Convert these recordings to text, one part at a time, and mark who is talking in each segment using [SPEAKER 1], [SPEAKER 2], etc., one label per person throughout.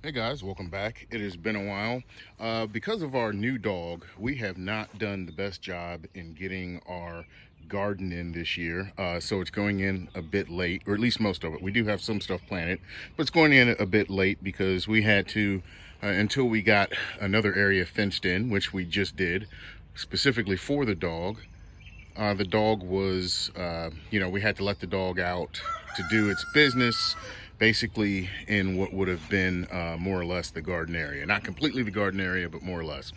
[SPEAKER 1] Hey guys, welcome back. It has been a while. Because of our new dog, we have not done the best job in getting our garden in this year. So it's going in a bit late, or at least most of it. We do have some stuff planted, but it's going in a bit late because we had to, until we got another area fenced in, which we just did, specifically for the dog. The dog was, we had to let the dog out to do its business, basically in what would have been more or less the garden area. Not completely the garden area, but more or less.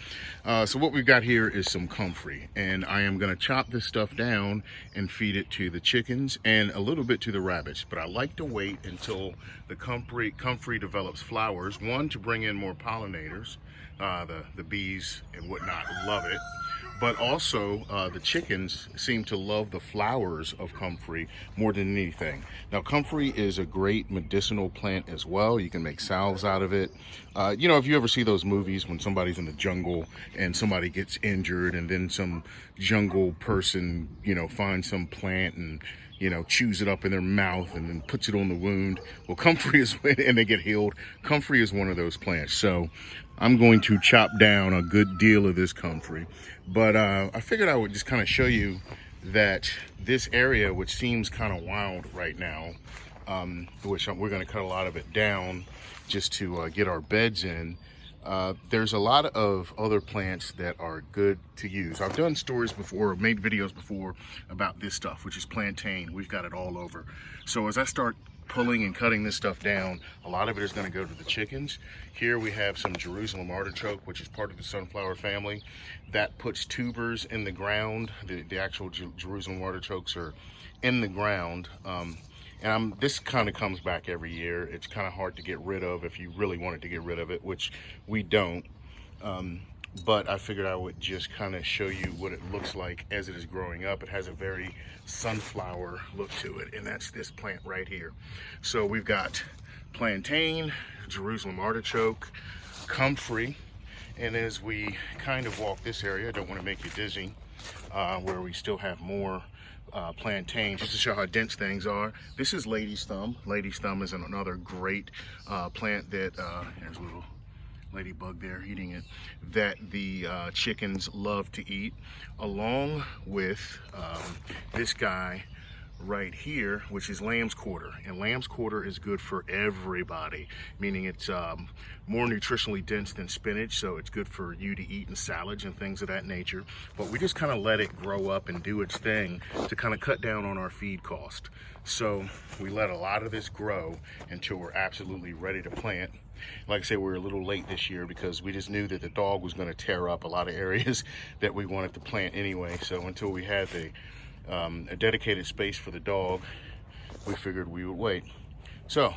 [SPEAKER 1] So what we've got here is some comfrey, and I am going to chop this stuff down and feed it to the chickens and a little bit to the rabbits. But I like to wait until the comfrey develops flowers, one, to bring in more pollinators. The bees and whatnot love it, but also the chickens seem to love the flowers of comfrey more than anything. Now, comfrey is a great medicinal plant as well. You can make salves out of it. If you ever see those movies when somebody's in the jungle and somebody gets injured and then some jungle person, finds some plant and chews it up in their mouth and then puts it on the wound. Well, comfrey is, and they get healed. Comfrey is one of those plants. So I'm going to chop down a good deal of this comfrey. But I figured I would just kind of show you that this area, which seems kind of wild right now, we're going to cut a lot of it down just to get our beds in. There's a lot of other plants that are good to use. I've done stories before, made videos before about this stuff, which is plantain. We've got it all over. So as I start pulling and cutting this stuff down, a lot of it is going to go to the chickens. Here we have some Jerusalem artichoke, which is part of the sunflower family. That puts tubers in the ground. The actual Jerusalem artichokes are in the ground. This kind of comes back every year. It's kind of hard to get rid of if you really wanted to get rid of it, which we don't. But I figured I would just kind of show you what it looks like as it is growing up. It has a very sunflower look to it, and that's this plant right here. So we've got plantain, Jerusalem artichoke, comfrey, and as we kind of walk this area, I don't want to make you dizzy, where we still have more plantain, just to show how dense things are. This is lady's thumb. Lady's thumb is another great plant that, there's a little ladybug there eating it, that the chickens love to eat, along with this guy right here, which is lamb's quarter. And lamb's quarter is good for everybody, meaning it's more nutritionally dense than spinach, so it's good for you to eat in salads and things of that nature. But we just kind of let it grow up and do its thing to kind of cut down on our feed cost. So we let a lot of this grow until we're absolutely ready to plant. Like I say, we're a little late this year because we just knew that the dog was going to tear up a lot of areas that we wanted to plant anyway. So until we had a dedicated space for the dog, we figured we would wait. So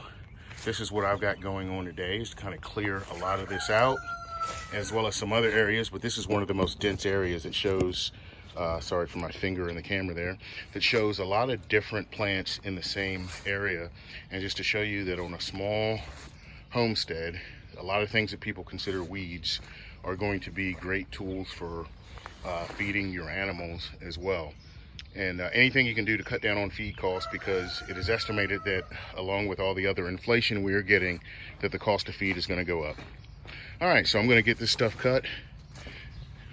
[SPEAKER 1] this is what I've got going on today, is to kind of clear a lot of this out, as well as some other areas. But this is one of the most dense areas. It shows, sorry for my finger in the camera there, that shows a lot of different plants in the same area. And just to show you that on a small homestead, a lot of things that people consider weeds are going to be great tools for feeding your animals as well. And anything you can do to cut down on feed costs, because it is estimated that along with all the other inflation we are getting, that the cost of feed is going to go up. All right, so I'm going to get this stuff cut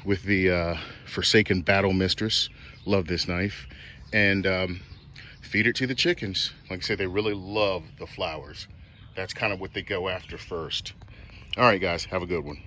[SPEAKER 1] with the Forsaken Battle Mistress. Love this knife. And feed it to the chickens. Like I said, they really love the flowers. That's kind of what they go after first. All right, guys, have a good one.